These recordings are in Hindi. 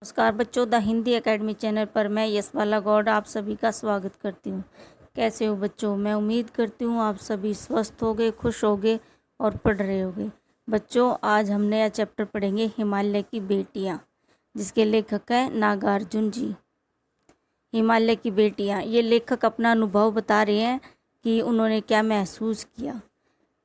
नमस्कार बच्चों, द हिंदी एकेडमी चैनल पर मैं यशबाला गौड़ आप सभी का स्वागत करती हूँ। कैसे हो बच्चों? मैं उम्मीद करती हूँ आप सभी स्वस्थ होगे, खुश होगे और पढ़ रहे होगे। बच्चों, आज हम नया चैप्टर पढ़ेंगे हिमालय की बेटियाँ, जिसके लेखक हैं नागार्जुन जी। हिमालय की बेटियाँ, ये लेखक अपना अनुभव बता रहे हैं कि उन्होंने क्या महसूस किया।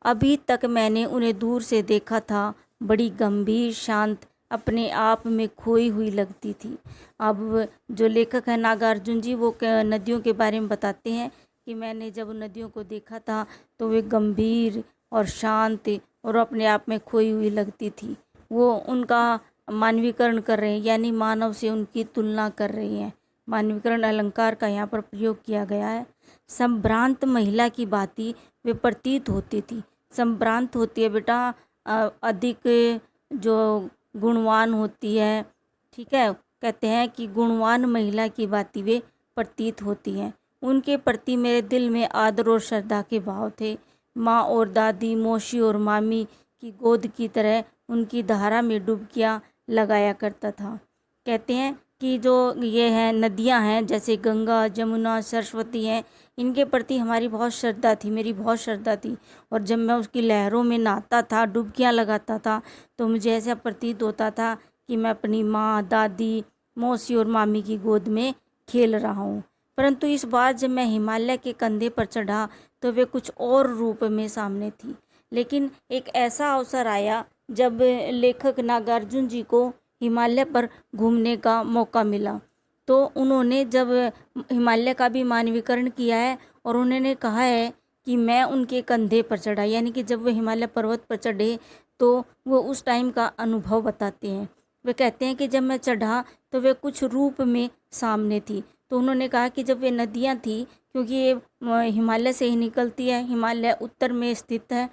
अभी तक मैंने उन्हें दूर से देखा था, बड़ी गंभीर, शांत, अपने आप में खोई हुई लगती थी। अब जो लेखक है नागार्जुन जी, वो नदियों के बारे में बताते हैं कि मैंने जब नदियों को देखा था तो वे गंभीर और शांत और अपने आप में खोई हुई लगती थी। वो उनका मानवीकरण कर रहे हैं, यानी मानव से उनकी तुलना कर रहे हैं। मानवीकरण अलंकार का यहाँ पर प्रयोग किया गया है। संभ्रांत महिला की भांति वे प्रतीत होती थी। संभ्रांत होती है बेटा, अधिक जो गुणवान होती है, ठीक है। कहते हैं कि गुणवान महिला की भांति वे प्रतीत होती हैं। उनके प्रति मेरे दिल में आदर और श्रद्धा के भाव थे। माँ और दादी, मौसी और मामी की गोद की तरह उनकी धारा में डुबकियाँ लगाया करता था। कहते हैं कि जो ये हैं नदियाँ हैं, जैसे गंगा, जमुना, सरस्वती हैं, इनके प्रति हमारी बहुत श्रद्धा थी, मेरी बहुत श्रद्धा थी। और जब मैं उसकी लहरों में नहाता था, डुबकियाँ लगाता था, तो मुझे ऐसा प्रतीत होता था कि मैं अपनी माँ, दादी, मौसी और मामी की गोद में खेल रहा हूँ। परंतु इस बार जब मैं हिमालय के कंधे पर चढ़ा तो वे कुछ और रूप में सामने थी। लेकिन एक ऐसा अवसर आया जब लेखक नागार्जुन जी को हिमालय पर घूमने का मौका मिला, तो उन्होंने जब हिमालय का भी मानवीकरण किया है और उन्होंने कहा है कि मैं उनके कंधे पर चढ़ा, यानी कि जब वो हिमालय पर्वत पर चढ़े तो वो उस टाइम का अनुभव बताते हैं। वे कहते हैं कि जब मैं चढ़ा तो वे कुछ रूप में सामने थी। तो उन्होंने कहा कि जब ये नदियाँ थी, क्योंकि ये हिमालय से ही निकलती है, हिमालय उत्तर में स्थित है,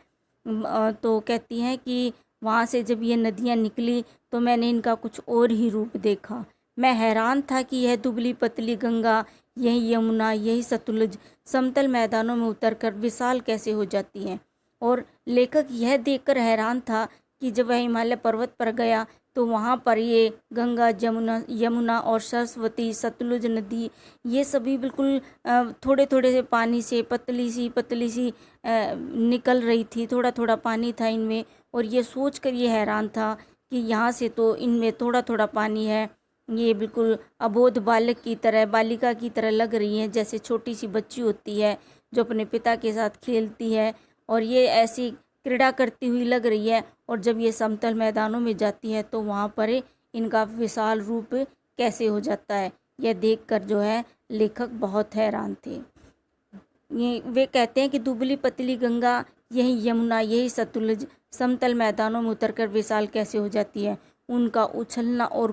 तो कहती हैं कि वहाँ से जब ये नदियाँ निकली तो मैंने इनका कुछ और ही रूप देखा। मैं हैरान था कि यह दुबली पतली गंगा, यही यमुना, यही सतलुज समतल मैदानों में उतरकर विशाल कैसे हो जाती हैं। और लेखक यह देखकर हैरान था कि जब वह हिमालय पर्वत पर गया तो वहाँ पर ये गंगा, यमुना और सरस्वती, सतलुज नदी, ये सभी बिल्कुल थोड़े थोड़े से पानी से पतली सी निकल रही थी। थोड़ा थोड़ा पानी था इनमें, और ये सोचकर ये हैरान था कि यहाँ से तो इनमें थोड़ा थोड़ा पानी है। ये बिल्कुल अबोध बालक की तरह, बालिका की तरह लग रही हैं, जैसे छोटी सी बच्ची होती है जो अपने पिता के साथ खेलती है, और ये ऐसी क्रीड़ा करती हुई लग रही है। और जब ये समतल मैदानों में जाती है तो वहाँ पर इनका विशाल रूप कैसे हो जाता है, यह देखकर जो है लेखक बहुत हैरान थे। ये वे कहते हैं कि दुबली पतली गंगा, यही यमुना, यही सतलुज समतल मैदानों में उतरकर विशाल कैसे हो जाती है। उनका उछलना और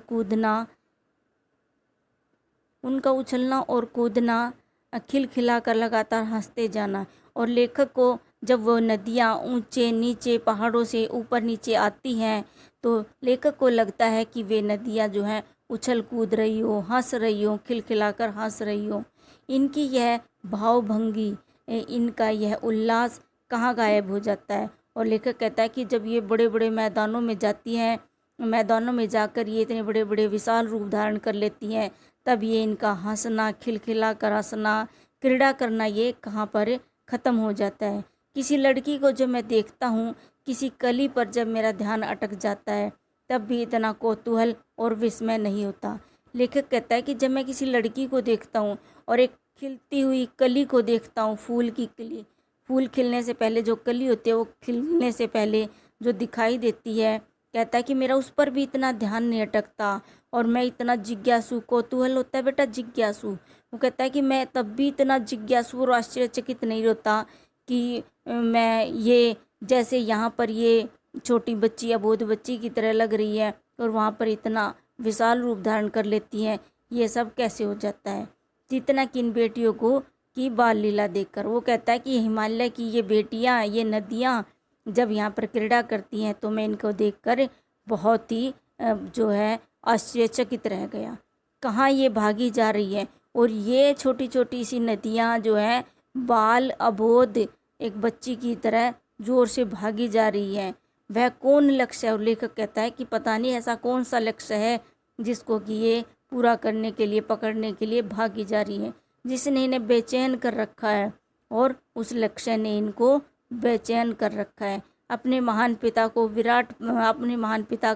कूदना, खिलखिला कर लगातार हंसते जाना। और लेखक को जब वो नदियाँ ऊंचे नीचे पहाड़ों से ऊपर नीचे आती हैं तो लेखक को लगता है कि वे नदियाँ जो हैं उछल कूद रही हो, हंस रही हो, खिलखिलाकर हंस रही हो। इनकी यह भावभंगी, इनका यह उल्लास कहाँ गायब हो जाता है। और लेखक कहता है कि जब ये बड़े बड़े मैदानों में जाती हैं, मैदानों में जाकर ये इतने बड़े बड़े विशाल रूप धारण कर लेती हैं, तब ये इनका हंसना, खिलखिला कर हंसना, क्रीड़ा करना, ये कहाँ पर ख़त्म हो जाता है। किसी लड़की को जब मैं देखता हूँ, किसी कली पर जब मेरा ध्यान अटक जाता है, तब भी इतना कौतूहल और विस्मय नहीं होता। लेखक कहता है कि जब मैं किसी लड़की को देखता हूँ और एक खिलती हुई कली को देखता हूँ, फूल की कली, फूल खिलने से पहले जो कली होती है, वो खिलने से पहले जो दिखाई देती है, कहता है कि मेरा उस पर भी इतना ध्यान नहीं अटकता और मैं इतना जिज्ञासु, कौतूहल होता है बेटा, जिज्ञासु। वो कहता है कि मैं तब भी इतना जिज्ञासु और आश्चर्यचकित नहीं होता कि मैं ये, जैसे यहाँ पर ये छोटी बच्ची, अबोध बच्ची की तरह लग रही है और वहाँ पर इतना विशाल रूप धारण कर लेती हैं, ये सब कैसे हो जाता है। जितना कि इन बेटियों को की बाल लीला देखकर, वो कहता है कि हिमालय की ये बेटियाँ, ये नदियाँ जब यहाँ पर क्रीड़ा करती हैं तो मैं इनको देखकर बहुत ही जो है आश्चर्यचकित रह गया। कहाँ ये भागी जा रही है, और ये छोटी छोटी सी नदियाँ जो है बाल अबोध एक बच्ची की तरह जोर से भागी जा रही है। वह कौन लक्ष्य है? और लेखक कहता है कि पता नहीं ऐसा कौन सा लक्ष्य है जिसको कि ये पूरा करने के लिए, पकड़ने के लिए भागी जा रही है, जिसने इन्हें बेचैन कर रखा है और उस लक्ष्य ने इनको बेचैन कर रखा है। अपने महान पिता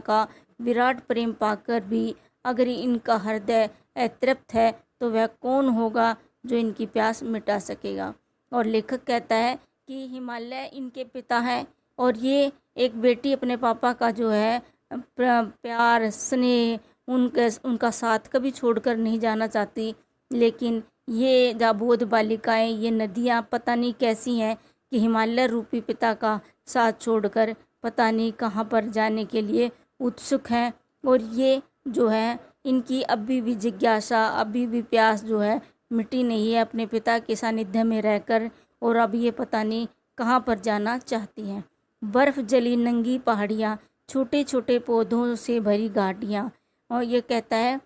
का विराट प्रेम पाकर भी अगर इनका हृदय अतृप्त है तो वह कौन होगा जो इनकी प्यास मिटा सकेगा। और लेखक कहता है कि हिमालय इनके पिता हैं और ये एक बेटी अपने पापा का जो है प्यार, स्नेह, उनका साथ कभी छोड़कर नहीं जाना चाहती। लेकिन ये जाबोध बालिकाएं, ये नदियाँ पता नहीं कैसी हैं कि हिमालय रूपी पिता का साथ छोड़कर पता नहीं कहाँ पर जाने के लिए उत्सुक हैं। और ये जो है इनकी अभी भी जिज्ञासा, अभी भी प्यास जो है मिटी नहीं है अपने पिता के सानिध्य में रहकर, और अब ये पता नहीं कहाँ पर जाना चाहती हैं। बर्फ़ जली नंगी पहाड़ियाँ, छोटे छोटे पौधों से भरी घाटियाँ। और ये कहता है,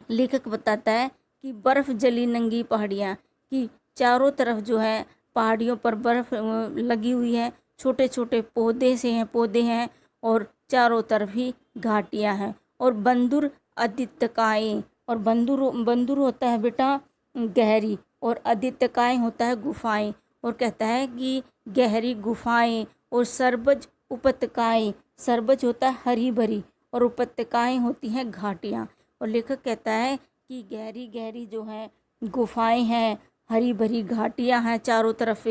लेखक बताता है कि बर्फ़ जली नंगी पहाड़ियाँ कि चारों तरफ जो है पहाड़ियों पर बर्फ़ लगी हुई है, छोटे छोटे पौधे हैं और चारों तरफ ही घाटियाँ हैं। और बंदुर आदित्यकाएँ, और बंदुर होता है बेटा गहरी, और आदित्यकाएँ होता है गुफाएं। और कहता है कि गहरी गुफाएं और सरबज उपत्यकाएं, सरबज होता है हरी भरी और उपत्यकाएं होती हैं घाटियाँ। और लेखक कहता है कि गहरी गहरी जो है गुफाएं हैं, हरी भरी घाटियाँ हैं चारों तरफ,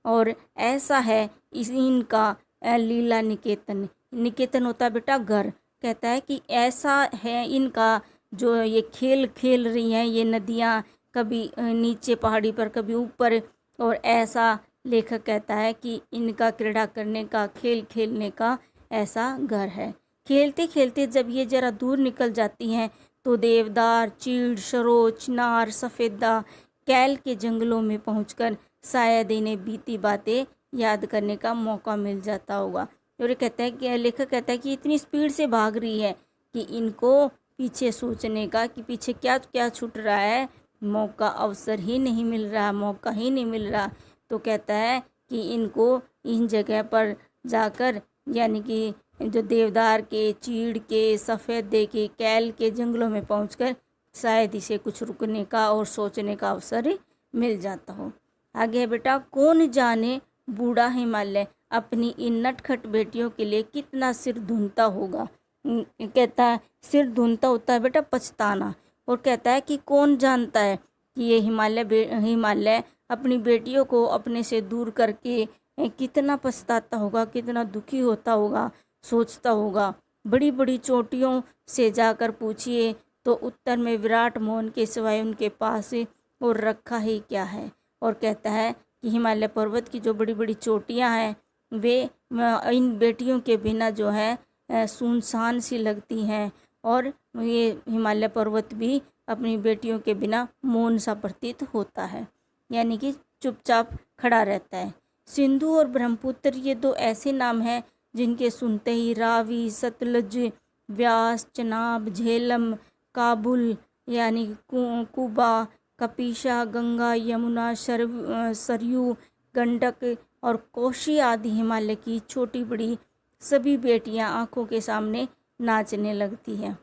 और ऐसा है इनका लीला निकेतन। निकेतन होता है बेटा घर। कहता है कि ऐसा है इनका जो ये खेल खेल रही हैं ये नदियाँ, कभी नीचे पहाड़ी पर, कभी ऊपर। और ऐसा लेखक कहता है कि इनका क्रीड़ा करने का, खेल खेलने का ऐसा घर है। खेलते खेलते जब ये ज़रा दूर निकल जाती हैं तो देवदार, चीड़, सरोज, चिनार, सफ़ेदा, कैल के जंगलों में पहुंचकर शायद इन्हें बीती बातें याद करने का मौका मिल जाता होगा। और कहता है कि लेखक कहता है कि इतनी स्पीड से भाग रही है कि इनको पीछे सोचने का कि पीछे क्या क्या छूट रहा है, मौका, अवसर ही नहीं मिल रहा, मौका ही नहीं मिल रहा। तो कहता है कि इनको इन जगह पर जाकर, यानी कि जो देवदार के, चीड़ के, सफ़ेदे के, कैल के जंगलों में पहुंचकर शायद इसे कुछ रुकने का और सोचने का अवसर मिल जाता हो। आगे है बेटा, कौन जाने बूढ़ा हिमालय अपनी इन नटखट बेटियों के लिए कितना सिर धुनता होगा। कहता है सिर धुनता होता है बेटा पछताना। और कहता है कि कौन जानता है कि ये हिमालय अपनी बेटियों को अपने से दूर करके कितना पछताता होगा, कितना दुखी होता होगा, सोचता होगा। बड़ी बड़ी चोटियों से जाकर पूछिए तो उत्तर में विराट मोहन के सिवाय उनके पास और रखा ही क्या है। और कहता है कि हिमालय पर्वत की जो बड़ी बड़ी चोटियाँ हैं वे इन बेटियों के बिना जो है सुनसान सी लगती हैं, और ये हिमालय पर्वत भी अपनी बेटियों के बिना मौन सा प्रतीत होता है, यानी कि चुपचाप खड़ा रहता है। सिंधु और ब्रह्मपुत्र ये दो ऐसे नाम हैं जिनके सुनते ही रावी, सतलज, व्यास, चनाब, झेलम, काबुल यानी कुबा, कपीशा, गंगा, यमुना, सरयू, गंडक और कोशी आदि हिमालय की छोटी बड़ी सभी बेटियां आंखों के सामने नाचने लगती हैं।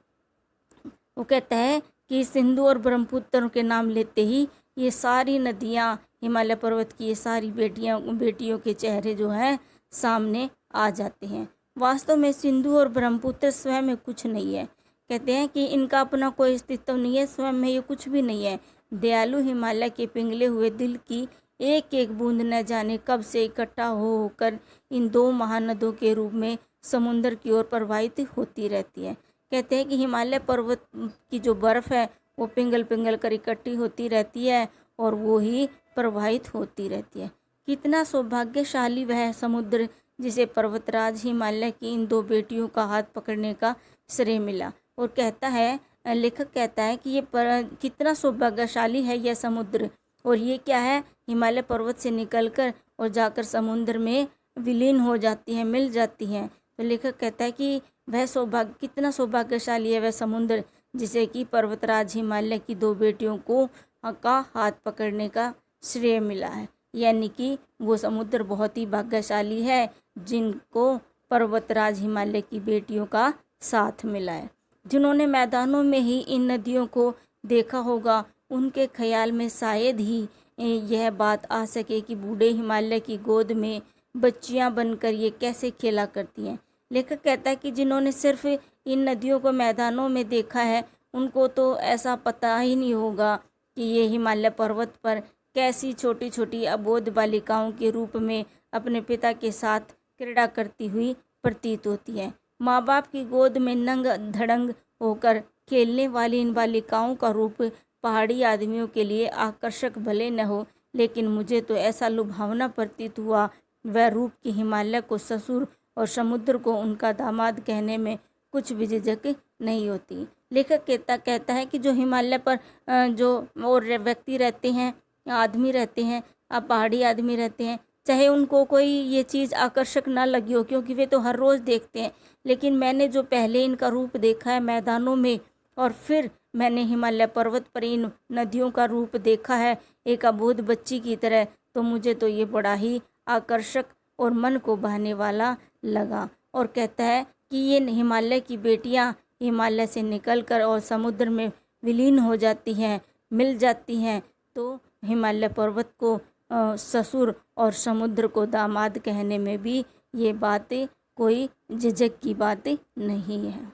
वो कहता है कि सिंधु और ब्रह्मपुत्र के नाम लेते ही ये सारी नदियां, हिमालय पर्वत की ये सारी बेटियों के चेहरे जो हैं सामने आ जाते हैं। वास्तव में सिंधु और ब्रह्मपुत्र स्वयं में कुछ नहीं है। कहते हैं कि इनका अपना कोई अस्तित्व नहीं है, स्वयं में ये कुछ भी नहीं है। दयालु हिमालय के पिघले हुए दिल की एक एक बूंद न जाने कब से इकट्ठा होकर इन दो महानदों के रूप में समुद्र की ओर प्रवाहित होती रहती है। कहते हैं कि हिमालय पर्वत की जो बर्फ़ है वो पिघल पिघल कर इकट्ठी होती रहती है और वो ही प्रवाहित होती रहती है। कितना सौभाग्यशाली वह समुद्र जिसे पर्वतराज हिमालय की इन दो बेटियों का हाथ पकड़ने का श्रेय मिला। और कहता है, लेखक कहता है कि कितना सौभाग्यशाली है यह समुद्र, और ये क्या है, हिमालय पर्वत से निकलकर और जाकर समुद्र में विलीन हो जाती हैं, मिल जाती हैं। तो लेखक कहता है कि वह कितना सौभाग्यशाली है वह समुद्र जिसे कि पर्वतराज हिमालय की दो बेटियों को का हाथ पकड़ने का श्रेय मिला है। यानी कि वो समुद्र बहुत ही भाग्यशाली है जिनको पर्वतराज हिमालय की बेटियों का साथ मिला है। जिन्होंने मैदानों में ही इन नदियों को देखा होगा, उनके ख्याल में शायद ही यह बात आ सके कि बूढ़े हिमालय की गोद में बच्चियां बनकर ये कैसे खेला करती हैं। लेखक कहता है कि जिन्होंने सिर्फ इन नदियों को मैदानों में देखा है, उनको तो ऐसा पता ही नहीं होगा कि ये हिमालय पर्वत पर कैसी छोटी छोटी अबोध बालिकाओं के रूप में अपने पिता के साथ क्रीड़ा करती हुई प्रतीत होती है। माँ बाप की गोद में नंग धड़ंग होकर खेलने वाली इन बालिकाओं का रूप पहाड़ी आदमियों के लिए आकर्षक भले न हो, लेकिन मुझे तो ऐसा लुभावना प्रतीत हुआ, वह रूप की हिमालय को ससुर और समुद्र को उनका दामाद कहने में कुछ भी झिझक नहीं होती। लेखक कहता है कि जो हिमालय पर जो और व्यक्ति रहते हैं, आदमी रहते हैं, पहाड़ी आदमी रहते हैं, चाहे उनको कोई ये चीज़ आकर्षक ना लगी हो, क्योंकि वे तो हर रोज़ देखते हैं, लेकिन मैंने जो पहले इनका रूप देखा है मैदानों में, और फिर मैंने हिमालय पर्वत पर इन नदियों का रूप देखा है एक अबोध बच्ची की तरह, तो मुझे तो ये बड़ा ही आकर्षक और मन को भाने वाला लगा। और कहता है कि ये हिमालय की बेटियां हिमालय से निकलकर और समुद्र में विलीन हो जाती हैं, मिल जाती हैं, तो हिमालय पर्वत को ससुर और समुद्र को दामाद कहने में भी ये बातें कोई झिझक की बात नहीं है।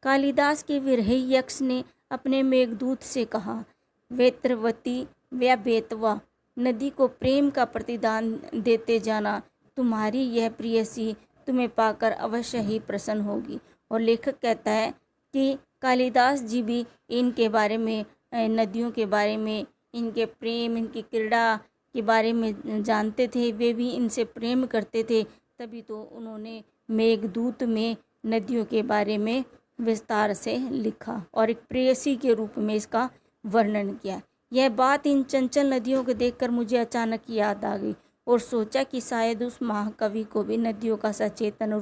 कालिदास के विरही यक्ष ने अपने मेघदूत से कहा, वेत्रवती व्या बेतवा, नदी को प्रेम का प्रतिदान देते जाना, तुम्हारी यह प्रियसी तुम्हें पाकर अवश्य ही प्रसन्न होगी। और लेखक कहता है कि कालिदास जी भी इनके बारे में, नदियों के बारे में, इनके प्रेम, इनकी क्रीड़ा के बारे में जानते थे, वे भी इनसे प्रेम करते थे, तभी तो उन्होंने मेघदूत में नदियों के बारे में विस्तार से लिखा और एक प्रेयसी के रूप में इसका वर्णन किया। यह बात इन चंचल नदियों को देखकर मुझे अचानक याद आ गई और सोचा कि शायद उस महाकवि को भी नदियों का सचेतन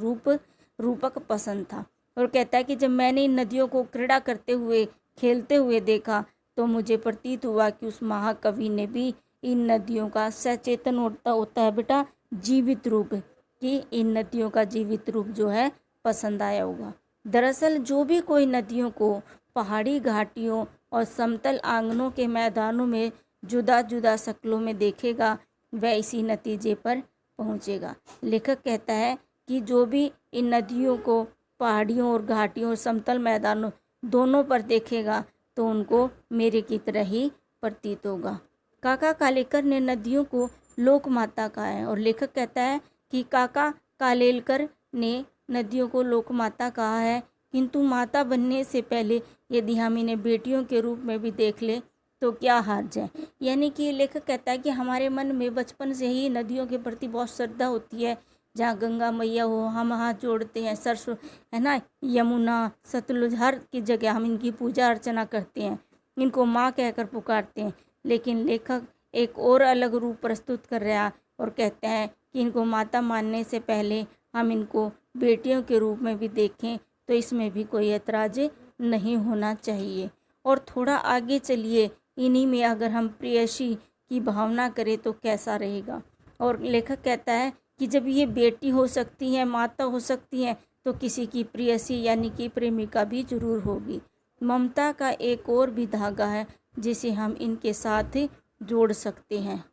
रूपक पसंद था। और कहता है कि जब मैंने इन नदियों को क्रीड़ा करते हुए, खेलते हुए देखा, तो मुझे प्रतीत हुआ कि उस महाकवि ने भी इन नदियों का सचेतन होता है बेटा जीवित रूप, कि इन नदियों का जीवित रूप जो है पसंद आया होगा। दरअसल जो भी कोई नदियों को पहाड़ी घाटियों और समतल आंगनों के मैदानों में जुदा जुदा शक्लों में देखेगा, वह इसी नतीजे पर पहुंचेगा। लेखक कहता है कि जो भी इन नदियों को पहाड़ियों और घाटियों और समतल मैदानों दोनों पर देखेगा, तो उनको मेरे की तरह ही प्रतीत होगा। काका कालेलकर ने नदियों को लोक माता कहा है, और लेखक कहता है कि काका कालेलकर ने नदियों को लोक माता कहा है, किंतु माता बनने से पहले यदि हम इन्हें बेटियों के रूप में भी देख ले तो क्या हर्ज है। यानी कि लेखक कहता है कि हमारे मन में बचपन से ही नदियों के प्रति बहुत श्रद्धा होती है। जहाँ गंगा मैया हो, हम हाथ जोड़ते हैं, सरसों है ना, यमुना, सतलुज, हर की जगह हम इनकी पूजा अर्चना करते हैं, इनको माँ कहकर पुकारते हैं। लेकिन लेखक एक और अलग रूप प्रस्तुत कर रहा है और कहते हैं कि इनको माता मानने से पहले हम इनको बेटियों के रूप में भी देखें, तो इसमें भी कोई ऐतराज नहीं होना चाहिए। और थोड़ा आगे चलिए, इन्हीं में अगर हम प्रेयसी की भावना करें तो कैसा रहेगा। और लेखक कहता है कि जब ये बेटी हो सकती हैं, माता हो सकती हैं, तो किसी की प्रेयसी यानी कि प्रेमिका भी जरूर होगी। ममता का एक और भी धागा है जिसे हम इनके साथ जोड़ सकते हैं।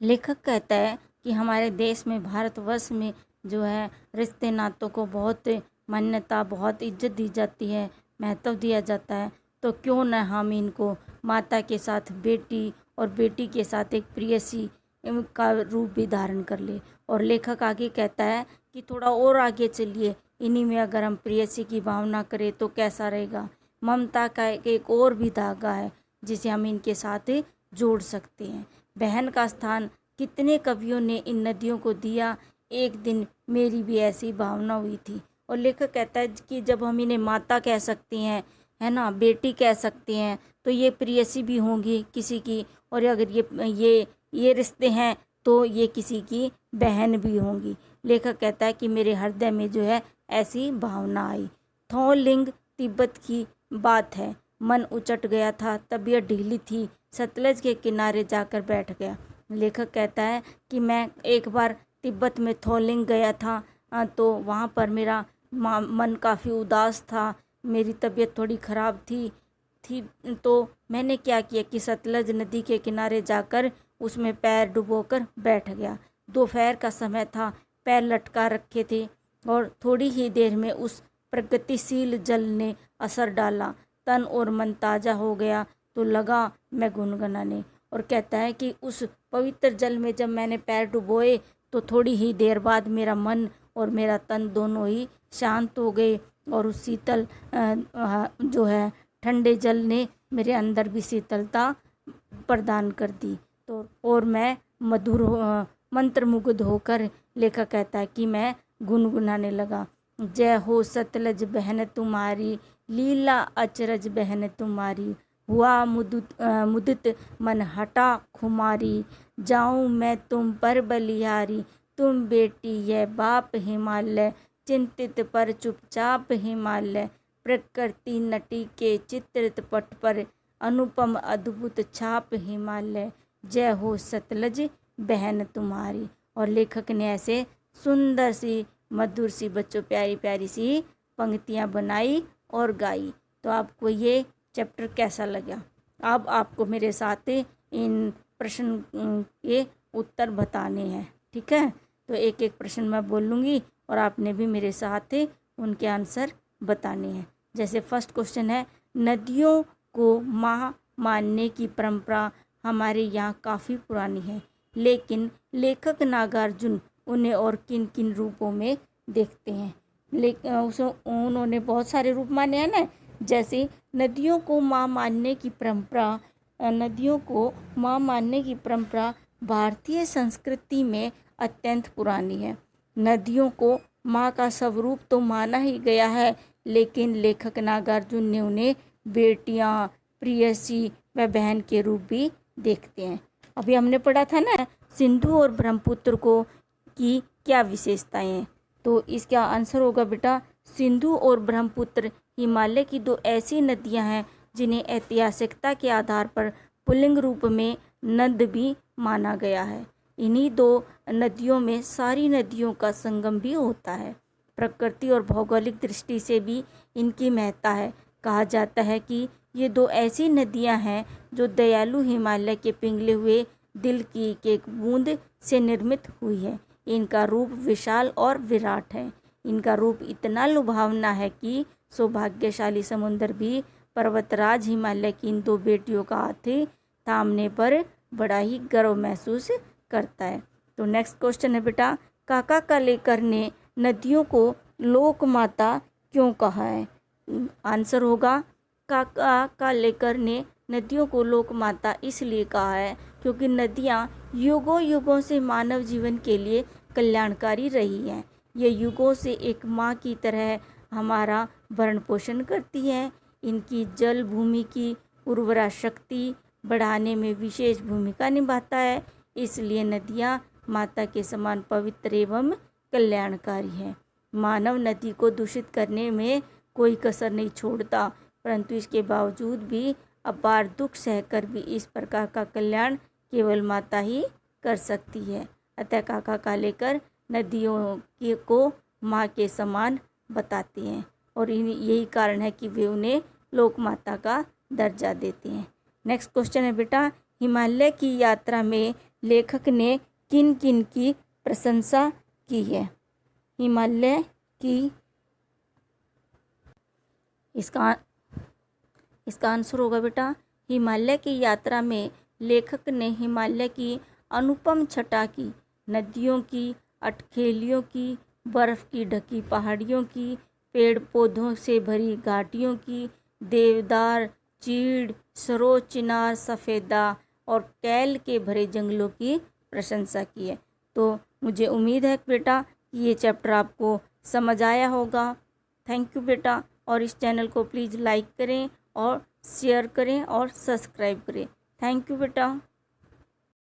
लेखक कहता है कि हमारे देश में, भारतवर्ष में जो है, रिश्ते नातों को बहुत मान्यता, बहुत इज्जत दी जाती है, महत्व दिया जाता है, तो क्यों न हम इनको माता के साथ बेटी और बेटी के साथ एक प्रेयसी का रूप भी धारण कर ले। और लेखक आगे कहता है कि थोड़ा और आगे चलिए, इन्हीं में अगर हम प्रेयसी की भावना करें तो कैसा रहेगा। ममता का एक और भी धागा है जिसे हम इनके साथ जोड़ सकते हैं। बहन का स्थान कितने कवियों ने इन नदियों को दिया, एक दिन मेरी भी ऐसी भावना हुई थी। और लेखक कहता है कि जब हम इन्हें माता कह सकते हैं, है ना, बेटी कह सकते हैं, तो ये प्रेयसी भी होंगी किसी की, और अगर ये रिश्ते हैं तो ये किसी की बहन भी होंगी। लेखक कहता है कि मेरे हृदय में जो है ऐसी भावना आई। थोलिंग तिब्बत की बात है, मन उचट गया था, तबीयत ढीली थी, सतलज के किनारे जाकर बैठ गया। लेखक कहता है कि मैं एक बार तिब्बत में थोलिंग गया था तो वहाँ पर मेरा मन काफ़ी उदास था, मेरी तबीयत थोड़ी ख़राब थी तो मैंने क्या किया कि सतलज नदी के किनारे जाकर उसमें पैर डुबोकर बैठ गया। दोपहर का समय था, पैर लटका रखे थे और थोड़ी ही देर में उस प्रगतिशील जल ने असर डाला, तन और मन ताज़ा हो गया तो लगा मैं गुनगुनाने। और कहता है कि उस पवित्र जल में जब मैंने पैर डुबोए तो थोड़ी ही देर बाद मेरा मन और मेरा तन दोनों ही शांत हो गए और उस शीतल जो है ठंडे जल ने मेरे अंदर भी शीतलता प्रदान कर दी। तो और मैं मंत्रमुग्ध होकर, लेखक कहता है कि मैं गुनगुनाने लगा। जय हो सतलज बहन तुम्हारी, लीला अचरज बहन तुम्हारी, हुआ मुदित मन हटा खुमारी, जाऊं मैं तुम पर बलिहारी, तुम बेटी यह बाप हिमालय, चिंतित पर चुपचाप हिमालय, प्रकृति नटी के चित्रित पट पर, अनुपम अद्भुत छाप हिमालय, जय हो सतलज बहन तुम्हारी। और लेखक ने ऐसे सुंदर सी, मधुर सी, बच्चों प्यारी प्यारी सी पंक्तियाँ बनाई और गाई। तो आपको ये चैप्टर कैसा लगा? अब आपको मेरे साथ इन प्रश्न के उत्तर बताने हैं, ठीक है? तो एक एक प्रश्न मैं बोलूँगी और आपने भी मेरे साथ उनके आंसर बताने हैं। जैसे फर्स्ट क्वेश्चन है, नदियों को माँ मानने की परंपरा हमारे यहाँ काफ़ी पुरानी है, लेकिन लेखक नागार्जुन उन्हें और किन किन रूपों में देखते हैं? उन्होंने बहुत सारे रूप माने हैं ना। जैसे नदियों को माँ मानने की परंपरा भारतीय संस्कृति में अत्यंत पुरानी है। नदियों को माँ का स्वरूप तो माना ही गया है, लेकिन लेखक नागार्जुन ने उन्हें बेटियाँ, प्रियसी व बहन के रूप भी देखते हैं। अभी हमने पढ़ा था ना सिंधु और ब्रह्मपुत्र को की क्या विशेषताएं हैं, तो इसका आंसर होगा बेटा, सिंधु और ब्रह्मपुत्र हिमालय की दो ऐसी नदियां हैं जिन्हें ऐतिहासिकता के आधार पर पुल्लिंग रूप में नद भी माना गया है। इन्हीं दो नदियों में सारी नदियों का संगम भी होता है। प्रकृति और भौगोलिक दृष्टि से भी इनकी महत्ता है। कहा जाता है कि ये दो ऐसी नदियां हैं जो दयालु हिमालय के पिघले हुए दिल की एक बूंद से निर्मित हुई है। इनका रूप विशाल और विराट है। इनका रूप इतना लुभावना है कि सौभाग्यशाली समुद्र भी पर्वतराज हिमालय की इन दो बेटियों का हाथ थामने पर बड़ा ही गर्व महसूस करता है। तो नेक्स्ट क्वेश्चन है बेटा, काका कालेकर ने नदियों को लोक माता क्यों कहा है? आंसर होगा, काका कालेकर ने नदियों को लोक माता इसलिए कहा है क्योंकि नदियाँ युगों युगों से मानव जीवन के लिए कल्याणकारी रही हैं। ये युगों से एक माँ की तरह हमारा भरण पोषण करती हैं। इनकी जल भूमि की उर्वरा शक्ति बढ़ाने में विशेष भूमिका निभाता है। इसलिए नदियाँ माता के समान पवित्र एवं कल्याणकारी है। मानव नदी को दूषित करने में कोई कसर नहीं छोड़ता, परंतु इसके बावजूद भी अपार दुख सहकर भी इस प्रकार का कल्याण केवल माता ही कर सकती है। अतः काका कालेकर नदियों को माँ के समान बताते हैं और यही कारण है कि वे उन्हें लोक माता का दर्जा देते हैं। नेक्स्ट क्वेश्चन है बेटा, हिमालय की यात्रा में लेखक ने किन किन की प्रशंसा की है? हिमालय की, इसका आंसर होगा बेटा, हिमालय की यात्रा में लेखक ने हिमालय की अनुपम छटा की, नदियों की, अटखेलियों की, बर्फ़ की ढकी पहाड़ियों की, पेड़ पौधों से भरी घाटियों की, देवदार, चीड़, सरोज, चिनार, सफ़ेदा और कैल के भरे जंगलों की प्रशंसा की है। तो मुझे उम्मीद है बेटा कि ये चैप्टर आपको समझ आया होगा। थैंक यू बेटा, और इस चैनल को प्लीज़ लाइक करें और शेयर करें और सब्सक्राइब करें। थैंक यू बेटा।